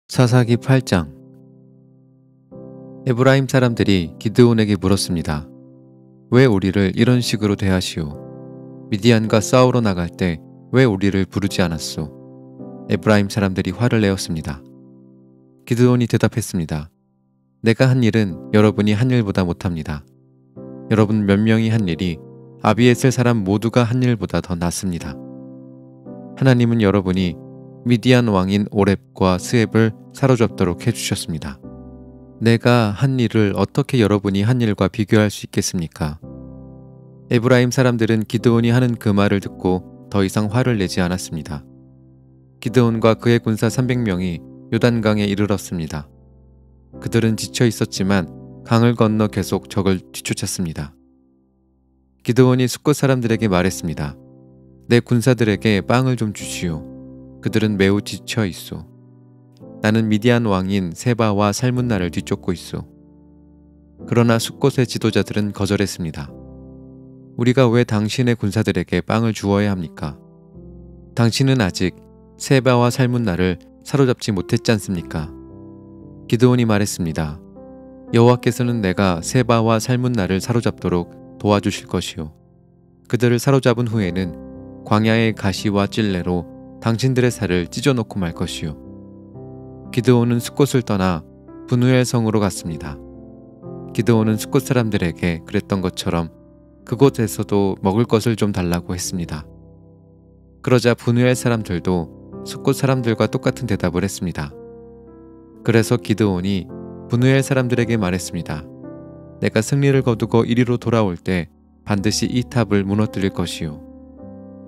사사기 8장. 에브라임 사람들이 기드온에게 물었습니다. 왜 우리를 이런 식으로 대하시오? 미디안과 싸우러 나갈 때 왜 우리를 부르지 않았소? 에브라임 사람들이 화를 내었습니다. 기드온이 대답했습니다. 내가 한 일은 여러분이 한 일보다 못합니다. 여러분 몇 명이 한 일이 아비에셀 사람 모두가 한 일보다 더 낫습니다. 하나님은 여러분이 미디안 왕인 오렙과 스앱을 사로잡도록 해주셨습니다. 내가 한 일을 어떻게 여러분이 한 일과 비교할 수 있겠습니까? 에브라임 사람들은 기드온이 하는 그 말을 듣고 더 이상 화를 내지 않았습니다. 기드온과 그의 군사 300명이 요단강에 이르렀습니다. 그들은 지쳐 있었지만 강을 건너 계속 적을 뒤쫓았습니다. 기드온이 숫곳 사람들에게 말했습니다. 내 군사들에게 빵을 좀 주시오. 그들은 매우 지쳐 있소. 나는 미디안 왕인 세바와 살문나를 뒤쫓고 있소. 그러나 숫곳의 지도자들은 거절했습니다. 우리가 왜 당신의 군사들에게 빵을 주어야 합니까? 당신은 아직 세바와 살문나를 사로잡지 못했지 않습니까? 기드온이 말했습니다. 여호와께서는 내가 세바와 살문나를 사로잡도록 도와주실 것이요. 그들을 사로잡은 후에는 광야의 가시와 찔레로 당신들의 살을 찢어놓고 말 것이요. 기드온은 숫곳을 떠나 브누엘 성으로 갔습니다. 기드온은 숫곳 사람들에게 그랬던 것처럼 그곳에서도 먹을 것을 좀 달라고 했습니다. 그러자 브누엘 사람들도 숫곳 사람들과 똑같은 대답을 했습니다. 그래서 기드온이 브누엘 사람들에게 말했습니다. 내가 승리를 거두고 이리로 돌아올 때 반드시 이 탑을 무너뜨릴 것이요.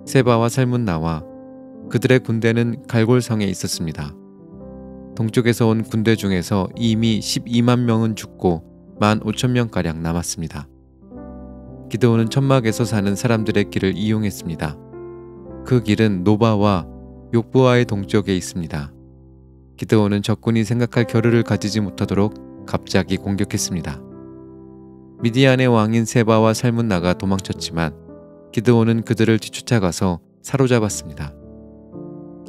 세바와 살문나와 그들의 군대는 갈골성에 있었습니다. 동쪽에서 온 군대 중에서 이미 12만 명은 죽고 15,000명가량 남았습니다. 기드온은 천막에서 사는 사람들의 길을 이용했습니다. 그 길은 노바와 욕부아의 동쪽에 있습니다. 기드온은 적군이 생각할 겨를을 가지지 못하도록 갑자기 공격했습니다. 미디안의 왕인 세바와 살문나가 도망쳤지만 기드온은 그들을 뒤쫓아가서 사로잡았습니다.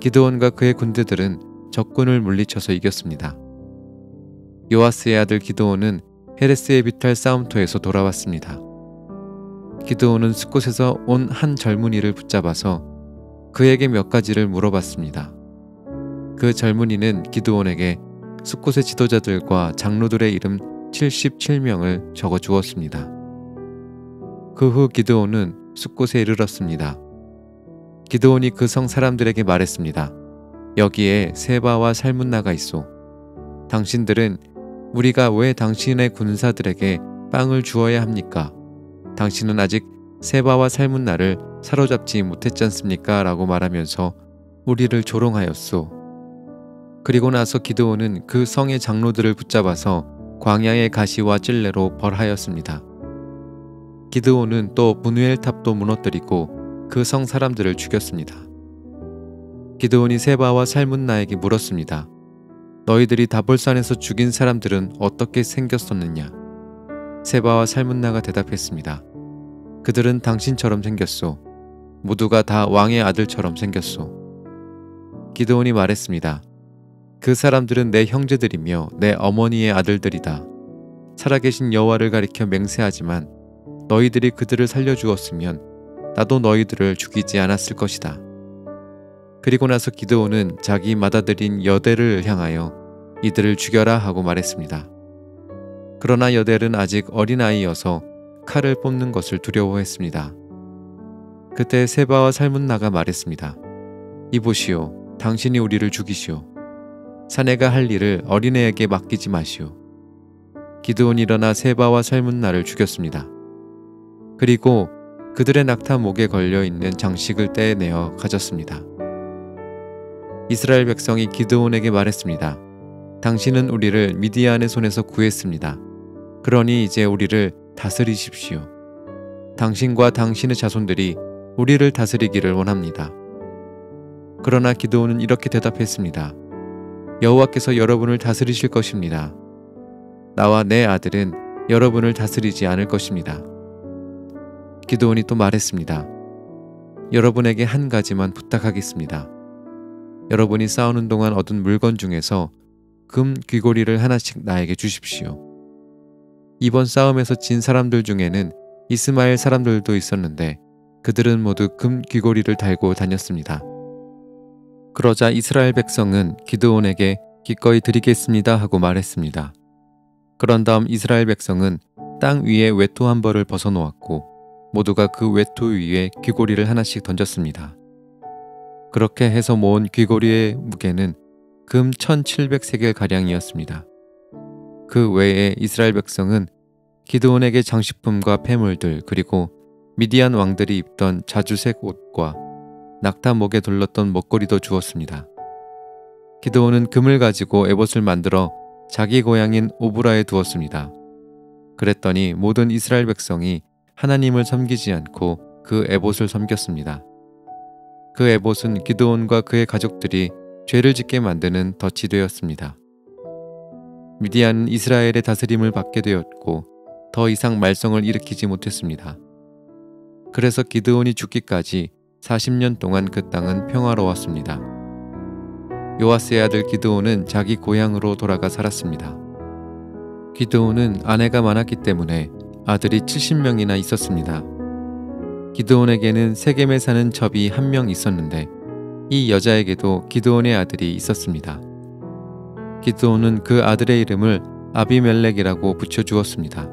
기드온과 그의 군대들은 적군을 물리쳐서 이겼습니다. 요아스의 아들 기드온은 헤레스의 비탈 싸움터에서 돌아왔습니다. 기드온은 숫곳에서 온 한 젊은이를 붙잡아서 그에게 몇 가지를 물어봤습니다. 그 젊은이는 기드온에게 숫곳의 지도자들과 장로들의 이름 77명을 적어 주었습니다. 그 후 기드온은 숫곳에 이르렀습니다. 기드온이 그 성 사람들에게 말했습니다. 여기에 세바와 살문나가 있소. 당신들은 우리가 왜 당신의 군사들에게 빵을 주어야 합니까? 당신은 아직 세바와 살문나를 사로잡지 못했지 않습니까? 라고 말하면서 우리를 조롱하였소. 그리고 나서 기드온은 그 성의 장로들을 붙잡아서 광야의 가시와 찔레로 벌하였습니다. 기드온은 또 브누엘 탑도 무너뜨리고 그 성 사람들을 죽였습니다. 기드온이 세바와 살문나에게 물었습니다. 너희들이 다볼산에서 죽인 사람들은 어떻게 생겼었느냐? 세바와 살문나가 대답했습니다. 그들은 당신처럼 생겼소. 모두가 다 왕의 아들처럼 생겼소. 기드온이 말했습니다. 그 사람들은 내 형제들이며 내 어머니의 아들들이다. 살아계신 여호와를 가리켜 맹세하지만 너희들이 그들을 살려주었으면 나도 너희들을 죽이지 않았을 것이다. 그리고 나서 기드온은 자기 맏아들인 여델을 향하여 이들을 죽여라 하고 말했습니다. 그러나 여델은 아직 어린아이여서 칼을 뽑는 것을 두려워했습니다. 그때 세바와 살문나가 말했습니다. 이보시오, 당신이 우리를 죽이시오. 사내가 할 일을 어린애에게 맡기지 마시오. 기드온이 일어나 세바와 살문나를 죽였습니다. 그리고 그들의 낙타 목에 걸려있는 장식을 떼내어 가졌습니다. 이스라엘 백성이 기드온에게 말했습니다. 당신은 우리를 미디안의 손에서 구했습니다. 그러니 이제 우리를 다스리십시오. 당신과 당신의 자손들이 우리를 다스리기를 원합니다. 그러나 기드온은 이렇게 대답했습니다. 여호와께서 여러분을 다스리실 것입니다. 나와 내 아들은 여러분을 다스리지 않을 것입니다. 기드온이 또 말했습니다. 여러분에게 한 가지만 부탁하겠습니다. 여러분이 싸우는 동안 얻은 물건 중에서 금 귀고리를 하나씩 나에게 주십시오. 이번 싸움에서 진 사람들 중에는 이스마엘 사람들도 있었는데 그들은 모두 금 귀고리를 달고 다녔습니다. 그러자 이스라엘 백성은 기드온에게 기꺼이 드리겠습니다 하고 말했습니다. 그런 다음 이스라엘 백성은 땅 위에 외투 한 벌을 벗어놓았고 모두가 그 외투 위에 귀고리를 하나씩 던졌습니다. 그렇게 해서 모은 귀고리의 무게는 금 1700세겔가량이었습니다. 그 외에 이스라엘 백성은 기드온에게 장식품과 폐물들 그리고 미디안 왕들이 입던 자주색 옷과 낙타 목에 둘렀던 목걸이도 주었습니다. 기드온은 금을 가지고 에봇을 만들어 자기 고향인 오브라에 두었습니다. 그랬더니 모든 이스라엘 백성이 하나님을 섬기지 않고 그 에봇을 섬겼습니다. 그 에봇은 기드온과 그의 가족들이 죄를 짓게 만드는 덫이 되었습니다. 미디안은 이스라엘의 다스림을 받게 되었고 더 이상 말썽을 일으키지 못했습니다. 그래서 기드온이 죽기까지 40년 동안 그 땅은 평화로웠습니다. 요아스의 아들 기드온은 자기 고향으로 돌아가 살았습니다. 기드온은 아내가 많았기 때문에 아들이 70명이나 있었습니다. 기드온에게는 세겜에 사는 접이 1명 있었는데 이 여자에게도 기드온의 아들이 있었습니다. 기드온은 그 아들의 이름을 아비멜렉이라고 붙여주었습니다.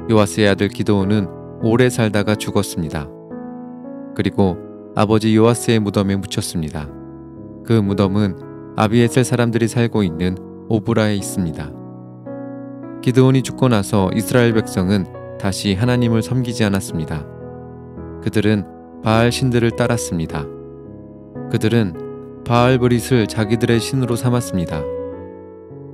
요아스의 아들 기드온은 오래 살다가 죽었습니다. 그리고 아버지 요아스의 무덤에 묻혔습니다. 그 무덤은 아비에셀 사람들이 살고 있는 오브라에 있습니다. 기드온이 죽고 나서 이스라엘 백성은 다시 하나님을 섬기지 않았습니다. 그들은 바알 신들을 따랐습니다. 그들은 바알 브릿을 자기들의 신으로 삼았습니다.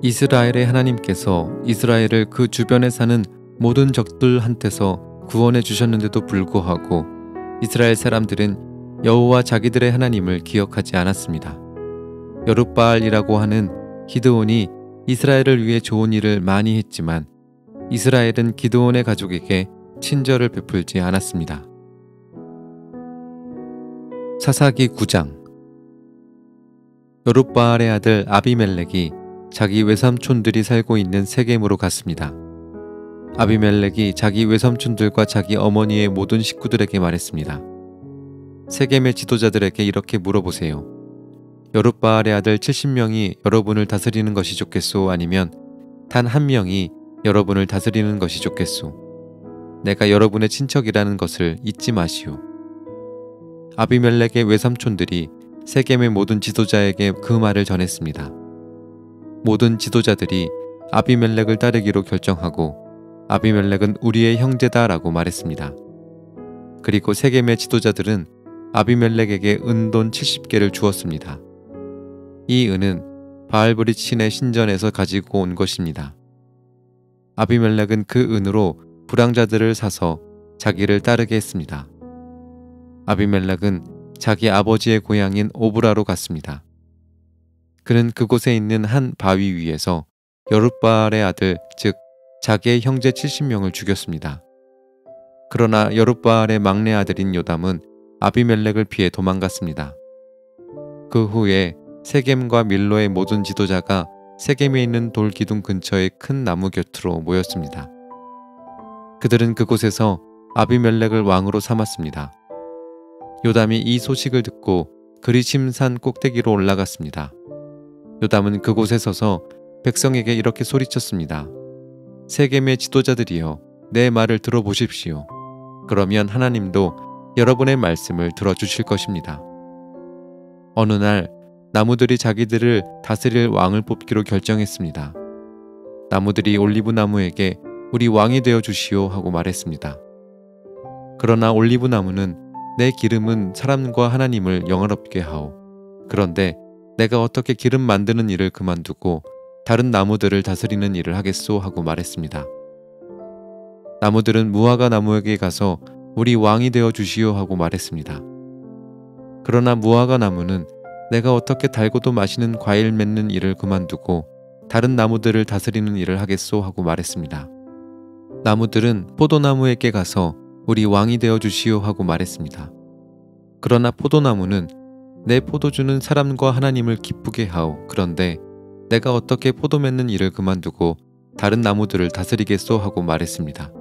이스라엘의 하나님께서 이스라엘을 그 주변에 사는 모든 적들한테서 구원해 주셨는데도 불구하고 이스라엘 사람들은 여호와 자기들의 하나님을 기억하지 않았습니다. 여룻바알이라고 하는 기드온이 이스라엘을 위해 좋은 일을 많이 했지만 이스라엘은 기드온의 가족에게 친절을 베풀지 않았습니다. 사사기 9장. 여룻바알의 아들 아비멜렉이 자기 외삼촌들이 살고 있는 세겜으로 갔습니다. 아비멜렉이 자기 외삼촌들과 자기 어머니의 모든 식구들에게 말했습니다. 세겜의 지도자들에게 이렇게 물어보세요. 여룻바알의 아들 70명이 여러분을 다스리는 것이 좋겠소? 아니면 단 한 명이 여러분을 다스리는 것이 좋겠소? 내가 여러분의 친척이라는 것을 잊지 마시오. 아비멜렉의 외삼촌들이 세겜의 모든 지도자에게 그 말을 전했습니다. 모든 지도자들이 아비멜렉을 따르기로 결정하고 아비멜렉은 우리의 형제다라고 말했습니다. 그리고 세겜의 지도자들은 아비멜렉에게 은돈 70개를 주었습니다. 이 은은 바알브릿 신의 신전에서 가지고 온 것입니다. 아비멜렉은 그 은으로 불황자들을 사서 자기를 따르게 했습니다. 아비멜렉은 자기 아버지의 고향인 오브라로 갔습니다. 그는 그곳에 있는 한 바위 위에서 여룻바알의 아들, 즉 자기의 형제 70명을 죽였습니다. 그러나 여룻바알의 막내 아들인 요담은 아비멜렉을 피해 도망갔습니다. 그 후에 세겜과 밀로의 모든 지도자가 세겜에 있는 돌 기둥 근처의 큰 나무 곁으로 모였습니다. 그들은 그곳에서 아비멜렉을 왕으로 삼았습니다. 요담이 이 소식을 듣고 그리심산 꼭대기로 올라갔습니다. 요담은 그곳에 서서 백성에게 이렇게 소리쳤습니다. 세겜의 지도자들이여, 내 말을 들어보십시오. 그러면 하나님도 여러분의 말씀을 들어주실 것입니다. 어느 날 나무들이 자기들을 다스릴 왕을 뽑기로 결정했습니다. 나무들이 올리브 나무에게 우리 왕이 되어 주시오 하고 말했습니다. 그러나 올리브 나무는 내 기름은 사람과 하나님을 영화롭게 하오. 그런데 내가 어떻게 기름 만드는 일을 그만두고 다른 나무들을 다스리는 일을 하겠소 하고 말했습니다. 나무들은 무화과 나무에게 가서 우리 왕이 되어 주시오 하고 말했습니다. 그러나 무화과 나무는 내가 어떻게 달고도 맛있는 과일 맺는 일을 그만두고 다른 나무들을 다스리는 일을 하겠소 하고 말했습니다. 나무들은 포도나무에게 가서 우리 왕이 되어 주시오 하고 말했습니다. 그러나 포도나무는 내 포도주는 사람과 하나님을 기쁘게 하오. 그런데 내가 어떻게 포도 맺는 일을 그만두고 다른 나무들을 다스리겠소 하고 말했습니다.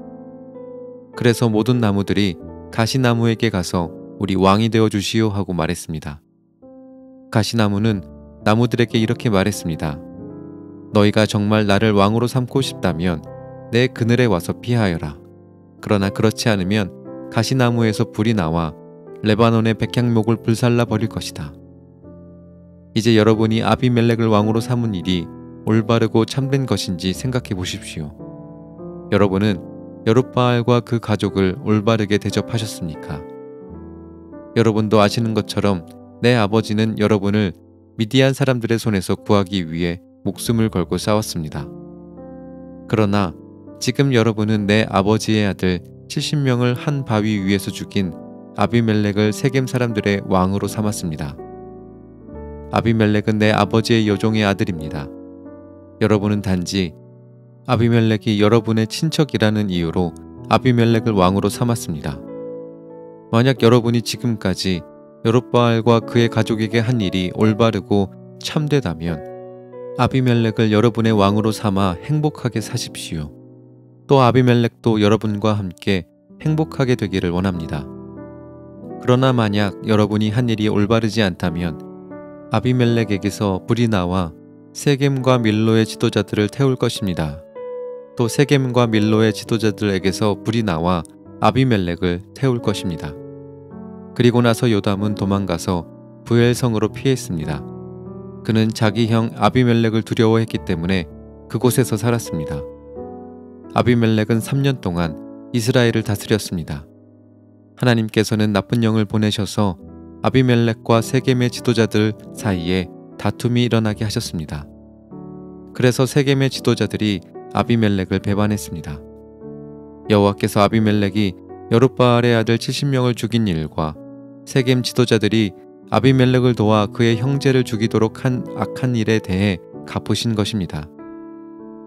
그래서 모든 나무들이 가시나무에게 가서 우리 왕이 되어 주시오 하고 말했습니다. 가시나무는 나무들에게 이렇게 말했습니다. 너희가 정말 나를 왕으로 삼고 싶다면 내 그늘에 와서 피하여라. 그러나 그렇지 않으면 가시나무에서 불이 나와 레바논의 백향목을 불살라 버릴 것이다. 이제 여러분이 아비멜렉을 왕으로 삼은 일이 올바르고 참된 것인지 생각해 보십시오. 여러분은 여룻바알과 그 가족을 올바르게 대접하셨습니까? 여러분도 아시는 것처럼 내 아버지는 여러분을 미디안 사람들의 손에서 구하기 위해 목숨을 걸고 싸웠습니다. 그러나 지금 여러분은 내 아버지의 아들 70명을 한 바위 위에서 죽인 아비멜렉을 세겜 사람들의 왕으로 삼았습니다. 아비멜렉은 내 아버지의 여종의 아들입니다. 여러분은 단지 아비멜렉이 여러분의 친척이라는 이유로 아비멜렉을 왕으로 삼았습니다. 만약 여러분이 지금까지 여룻바알과 그의 가족에게 한 일이 올바르고 참되다면 아비멜렉을 여러분의 왕으로 삼아 행복하게 사십시오. 또 아비멜렉도 여러분과 함께 행복하게 되기를 원합니다. 그러나 만약 여러분이 한 일이 올바르지 않다면 아비멜렉에게서 불이 나와 세겜과 밀로의 지도자들을 태울 것입니다. 또 세겜과 밀로의 지도자들에게서 불이 나와 아비멜렉을 태울 것입니다. 그리고 나서 요담은 도망가서 부엘성으로 피했습니다. 그는 자기 형 아비멜렉을 두려워했기 때문에 그곳에서 살았습니다. 아비멜렉은 3년 동안 이스라엘을 다스렸습니다. 하나님께서는 나쁜 영을 보내셔서 아비멜렉과 세겜의 지도자들 사이에 다툼이 일어나게 하셨습니다. 그래서 세겜의 지도자들이 아비멜렉을 배반했습니다. 여호와께서 아비멜렉이 여룻바알의 아들 70명을 죽인 일과 세겜 지도자들이 아비멜렉을 도와 그의 형제를 죽이도록 한 악한 일에 대해 갚으신 것입니다.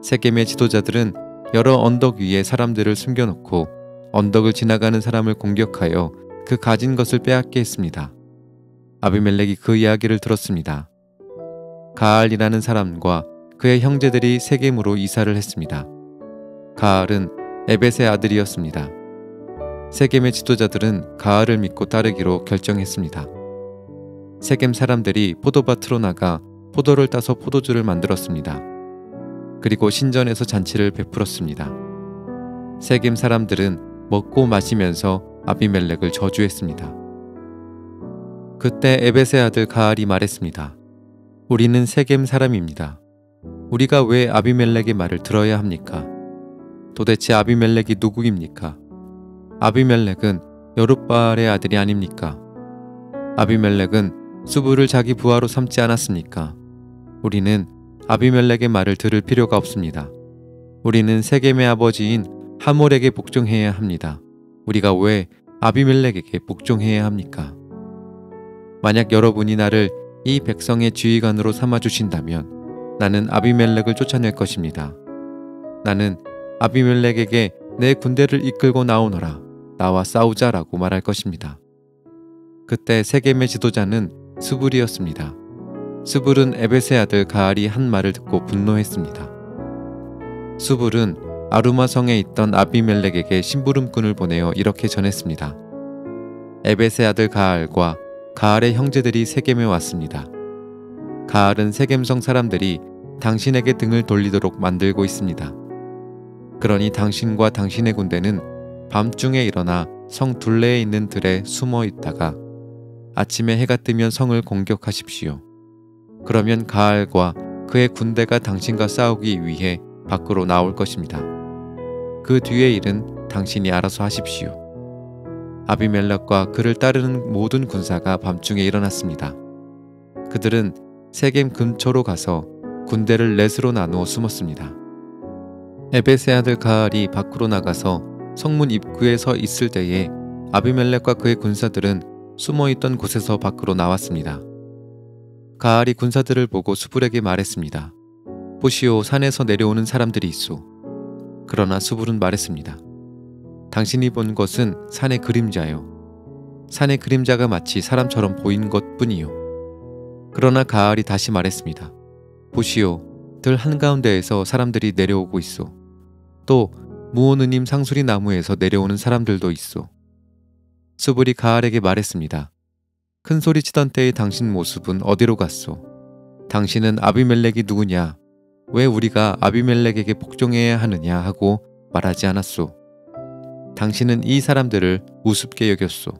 세겜의 지도자들은 여러 언덕 위에 사람들을 숨겨놓고 언덕을 지나가는 사람을 공격하여 그 가진 것을 빼앗게 했습니다. 아비멜렉이 그 이야기를 들었습니다. 가알이라는 사람과 그의 형제들이 세겜으로 이사를 했습니다. 가알은 에벳의 아들이었습니다. 세겜의 지도자들은 가알을 믿고 따르기로 결정했습니다. 세겜 사람들이 포도밭으로 나가 포도를 따서 포도주를 만들었습니다. 그리고 신전에서 잔치를 베풀었습니다. 세겜 사람들은 먹고 마시면서 아비멜렉을 저주했습니다. 그때 에벳의 아들 가알이 말했습니다. 우리는 세겜 사람입니다. 우리가 왜 아비멜렉의 말을 들어야 합니까? 도대체 아비멜렉이 누구입니까? 아비멜렉은 여룻바알의 아들이 아닙니까? 아비멜렉은 수불을 자기 부하로 삼지 않았습니까? 우리는 아비멜렉의 말을 들을 필요가 없습니다. 우리는 세겜의 아버지인 하몰에게 복종해야 합니다. 우리가 왜 아비멜렉에게 복종해야 합니까? 만약 여러분이 나를 이 백성의 지휘관으로 삼아주신다면 나는 아비멜렉을 쫓아낼 것입니다. 나는 아비멜렉에게 내 군대를 이끌고 나오너라. 나와 싸우자라고 말할 것입니다. 그때 세겜의 지도자는 스불이었습니다. 스불은 에벳의 아들 가알이 한 말을 듣고 분노했습니다. 스불은 아루마 성에 있던 아비멜렉에게 심부름꾼을 보내어 이렇게 전했습니다. 에벳의 아들 가알과 가알의 형제들이 세겜에 왔습니다. 가알은 세겜성 사람들이 당신에게 등을 돌리도록 만들고 있습니다. 그러니 당신과 당신의 군대는 밤중에 일어나 성 둘레에 있는 들에 숨어 있다가 아침에 해가 뜨면 성을 공격하십시오. 그러면 가알과 그의 군대가 당신과 싸우기 위해 밖으로 나올 것입니다. 그 뒤의 일은 당신이 알아서 하십시오. 아비멜렉과 그를 따르는 모든 군사가 밤중에 일어났습니다. 그들은 세겜 근처로 가서 군대를 넷으로 나누어 숨었습니다. 에벳의 아들 가알이 밖으로 나가서 성문 입구에 서 있을 때에 아비멜렉과 그의 군사들은 숨어있던 곳에서 밖으로 나왔습니다. 가알이 군사들을 보고 수불에게 말했습니다. 보시오, 산에서 내려오는 사람들이 있소. 그러나 수불은 말했습니다. 당신이 본 것은 산의 그림자요. 산의 그림자가 마치 사람처럼 보인 것뿐이요. 그러나 가알이 다시 말했습니다. 보시오, 들 한가운데에서 사람들이 내려오고 있소. 또 무오느님 상수리 나무에서 내려오는 사람들도 있소. 수불이 가알에게 말했습니다. 큰 소리 치던 때의 당신 모습은 어디로 갔소? 당신은 아비멜렉이 누구냐? 왜 우리가 아비멜렉에게 복종해야 하느냐 하고 말하지 않았소. 당신은 이 사람들을 우습게 여겼소.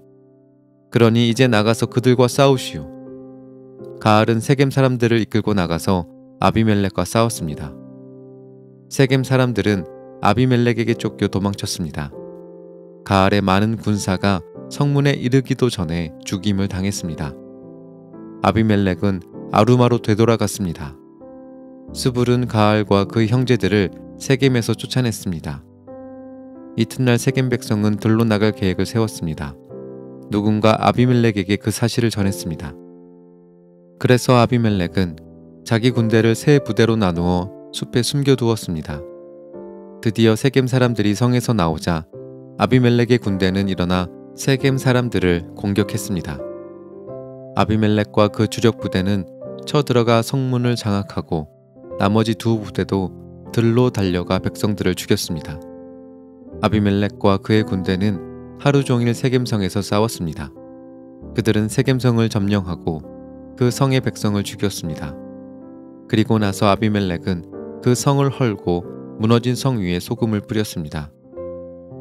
그러니 이제 나가서 그들과 싸우시오. 가알은 세겜 사람들을 이끌고 나가서 아비멜렉과 싸웠습니다. 세겜 사람들은 아비멜렉에게 쫓겨 도망쳤습니다. 가알의 많은 군사가 성문에 이르기도 전에 죽임을 당했습니다. 아비멜렉은 아루마로 되돌아갔습니다. 스불은 가알과 그 형제들을 세겜에서 쫓아냈습니다. 이튿날 세겜 백성은 들로 나갈 계획을 세웠습니다. 누군가 아비멜렉에게 그 사실을 전했습니다. 그래서 아비멜렉은 자기 군대를 세 부대로 나누어 숲에 숨겨두었습니다. 드디어 세겜 사람들이 성에서 나오자 아비멜렉의 군대는 일어나 세겜 사람들을 공격했습니다. 아비멜렉과 그 주력 부대는 쳐들어가 성문을 장악하고 나머지 두 부대도 들로 달려가 백성들을 죽였습니다. 아비멜렉과 그의 군대는 하루 종일 세겜성에서 싸웠습니다. 그들은 세겜성을 점령하고 그 성의 백성을 죽였습니다. 그리고 나서 아비멜렉은 그 성을 헐고 무너진 성 위에 소금을 뿌렸습니다.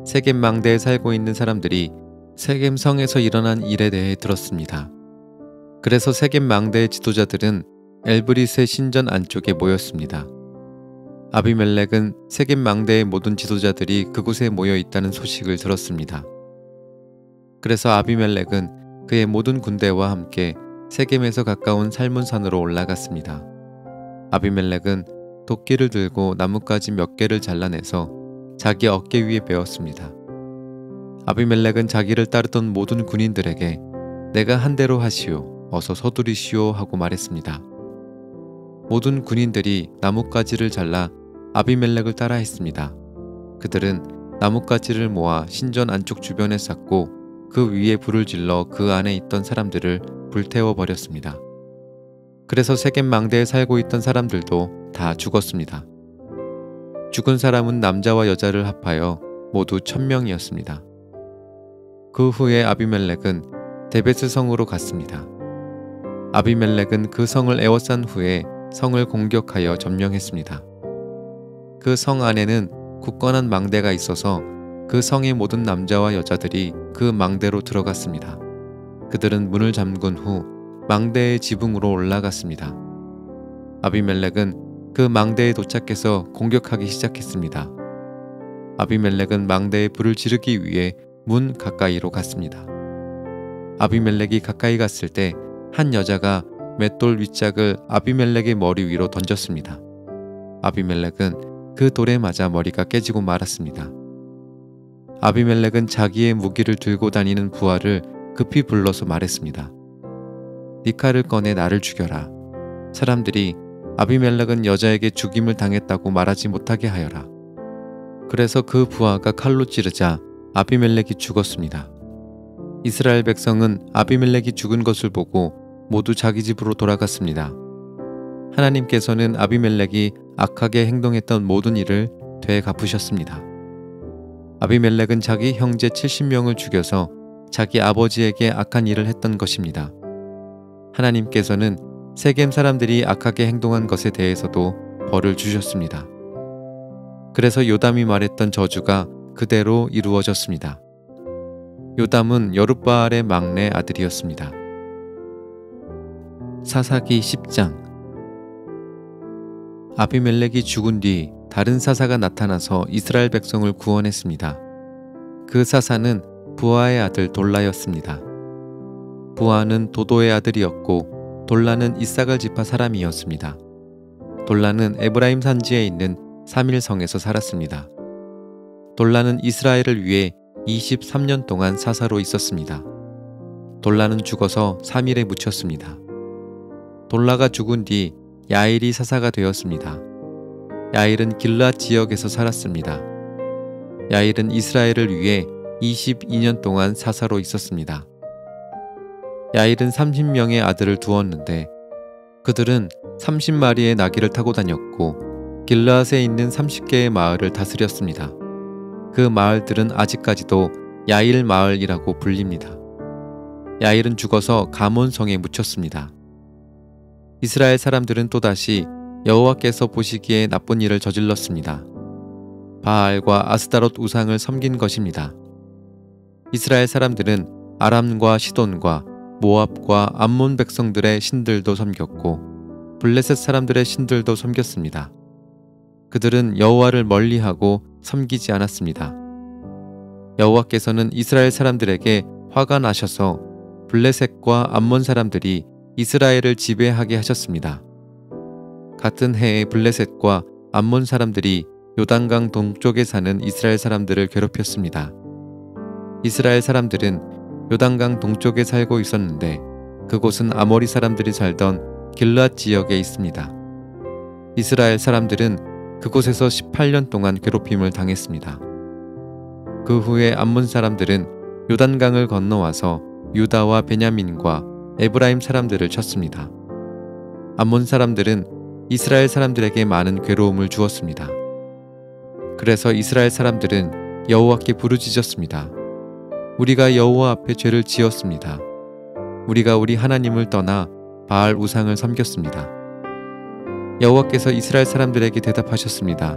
세겜 망대에 살고 있는 사람들이 세겜 성에서 일어난 일에 대해 들었습니다. 그래서 세겜 망대의 지도자들은 엘브릿의 신전 안쪽에 모였습니다. 아비멜렉은 세겜 망대의 모든 지도자들이 그곳에 모여 있다는 소식을 들었습니다. 그래서 아비멜렉은 그의 모든 군대와 함께 세겜에서 가까운 살문산으로 올라갔습니다. 아비멜렉은 도끼를 들고 나뭇가지 몇 개를 잘라내서 자기 어깨 위에 베었습니다. 아비멜렉은 자기를 따르던 모든 군인들에게 내가 한 대로 하시오, 어서 서두르시오 하고 말했습니다. 모든 군인들이 나뭇가지를 잘라 아비멜렉을 따라 했습니다. 그들은 나뭇가지를 모아 신전 안쪽 주변에 쌓고 그 위에 불을 질러 그 안에 있던 사람들을 불태워 버렸습니다. 그래서 세겜 망대에 살고 있던 사람들도 다 죽었습니다. 죽은 사람은 남자와 여자를 합하여 모두 1000명이었습니다. 그 후에 아비멜렉은 데베스 성으로 갔습니다. 아비멜렉은 그 성을 에워싼 후에 성을 공격하여 점령했습니다. 그 성 안에는 굳건한 망대가 있어서 그 성의 모든 남자와 여자들이 그 망대로 들어갔습니다. 그들은 문을 잠근 후 망대의 지붕으로 올라갔습니다. 아비멜렉은 그 망대에 도착해서 공격하기 시작했습니다. 아비멜렉은 망대에 불을 지르기 위해 문 가까이로 갔습니다. 아비멜렉이 가까이 갔을 때 한 여자가 맷돌 윗짝을 아비멜렉의 머리 위로 던졌습니다. 아비멜렉은 그 돌에 맞아 머리가 깨지고 말았습니다. 아비멜렉은 자기의 무기를 들고 다니는 부하를 급히 불러서 말했습니다. 네 칼을 꺼내 나를 죽여라. 사람들이 아비멜렉은 여자에게 죽임을 당했다고 말하지 못하게 하여라. 그래서 그 부하가 칼로 찌르자 아비멜렉이 죽었습니다. 이스라엘 백성은 아비멜렉이 죽은 것을 보고 모두 자기 집으로 돌아갔습니다. 하나님께서는 아비멜렉이 악하게 행동했던 모든 일을 되갚으셨습니다. 아비멜렉은 자기 형제 70명을 죽여서 자기 아버지에게 악한 일을 했던 것입니다. 하나님께서는 세겜 사람들이 악하게 행동한 것에 대해서도 벌을 주셨습니다. 그래서 요담이 말했던 저주가 그대로 이루어졌습니다. 요담은 여룻바알의 막내 아들이었습니다. 사사기 10장. 아비멜렉이 죽은 뒤 다른 사사가 나타나서 이스라엘 백성을 구원했습니다. 그 사사는 부하의 아들 돌라였습니다. 부하는 도도의 아들이었고 돌라는 이사갈 지파 사람이었습니다. 돌라는 에브라임 산지에 있는 사밀성에서 살았습니다. 돌라는 이스라엘을 위해 23년 동안 사사로 있었습니다. 돌라는 죽어서 사밀에 묻혔습니다. 돌라가 죽은 뒤 야일이 사사가 되었습니다. 야일은 길앗 지역에서 살았습니다. 야일은 이스라엘을 위해 22년 동안 사사로 있었습니다. 야일은 30명의 아들을 두었는데 그들은 30마리의 나귀를 타고 다녔고 길르앗에 있는 30개의 마을을 다스렸습니다. 그 마을들은 아직까지도 야일 마을이라고 불립니다. 야일은 죽어서 가몬성에 묻혔습니다. 이스라엘 사람들은 또다시 여호와께서 보시기에 나쁜 일을 저질렀습니다. 바알과 아스다롯 우상을 섬긴 것입니다. 이스라엘 사람들은 아람과 시돈과 모압과 암몬 백성들의 신들도 섬겼고 블레셋 사람들의 신들도 섬겼습니다. 그들은 여호와를 멀리하고 섬기지 않았습니다. 여호와께서는 이스라엘 사람들에게 화가 나셔서 블레셋과 암몬 사람들이 이스라엘을 지배하게 하셨습니다. 같은 해에 블레셋과 암몬 사람들이 요단강 동쪽에 사는 이스라엘 사람들을 괴롭혔습니다. 이스라엘 사람들은 요단강 동쪽에 살고 있었는데 그곳은 아모리 사람들이 살던 길르앗 지역에 있습니다. 이스라엘 사람들은 그곳에서 18년 동안 괴롭힘을 당했습니다. 그 후에 암몬 사람들은 요단강을 건너와서 유다와 베냐민과 에브라임 사람들을 쳤습니다. 암몬 사람들은 이스라엘 사람들에게 많은 괴로움을 주었습니다. 그래서 이스라엘 사람들은 여호와께 부르짖었습니다. 우리가 여호와 앞에 죄를 지었습니다. 우리가 우리 하나님을 떠나 바알 우상을 섬겼습니다. 여호와께서 이스라엘 사람들에게 대답하셨습니다.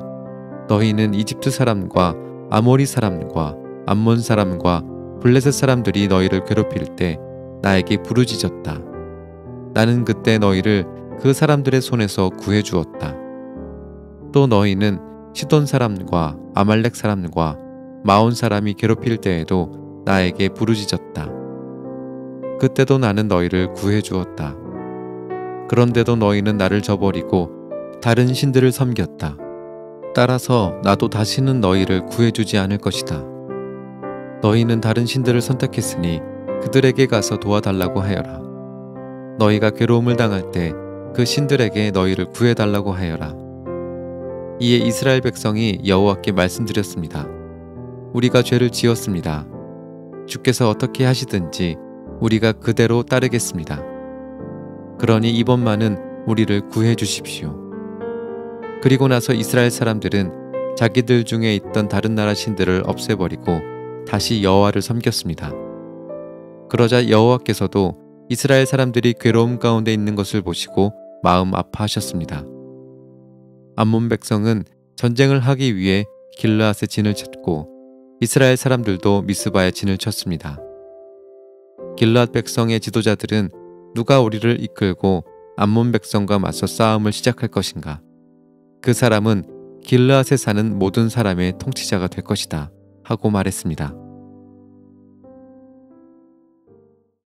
너희는 이집트 사람과 아모리 사람과 암몬 사람과 블레셋 사람들이 너희를 괴롭힐 때 나에게 부르짖었다. 나는 그때 너희를 그 사람들의 손에서 구해 주었다. 또 너희는 시돈 사람과 아말렉 사람과 마온 사람이 괴롭힐 때에도 나에게 부르짖었다. 그때도 나는 너희를 구해 주었다. 그런데도 너희는 나를 저버리고 다른 신들을 섬겼다. 따라서 나도 다시는 너희를 구해주지 않을 것이다. 너희는 다른 신들을 선택했으니 그들에게 가서 도와달라고 하여라. 너희가 괴로움을 당할 때 그 신들에게 너희를 구해달라고 하여라. 이에 이스라엘 백성이 여호와께 말씀드렸습니다. 우리가 죄를 지었습니다. 주께서 어떻게 하시든지 우리가 그대로 따르겠습니다. 그러니 이번만은 우리를 구해 주십시오. 그리고 나서 이스라엘 사람들은 자기들 중에 있던 다른 나라 신들을 없애버리고 다시 여호와를 섬겼습니다. 그러자 여호와께서도 이스라엘 사람들이 괴로움 가운데 있는 것을 보시고 마음 아파하셨습니다. 암몬 백성은 전쟁을 하기 위해 길르앗에 진을 쳤고 이스라엘 사람들도 미스바에 진을 쳤습니다. 길르앗 백성의 지도자들은 누가 우리를 이끌고 암몬 백성과 맞서 싸움을 시작할 것인가? 그 사람은 길르앗에 사는 모든 사람의 통치자가 될 것이다 하고 말했습니다.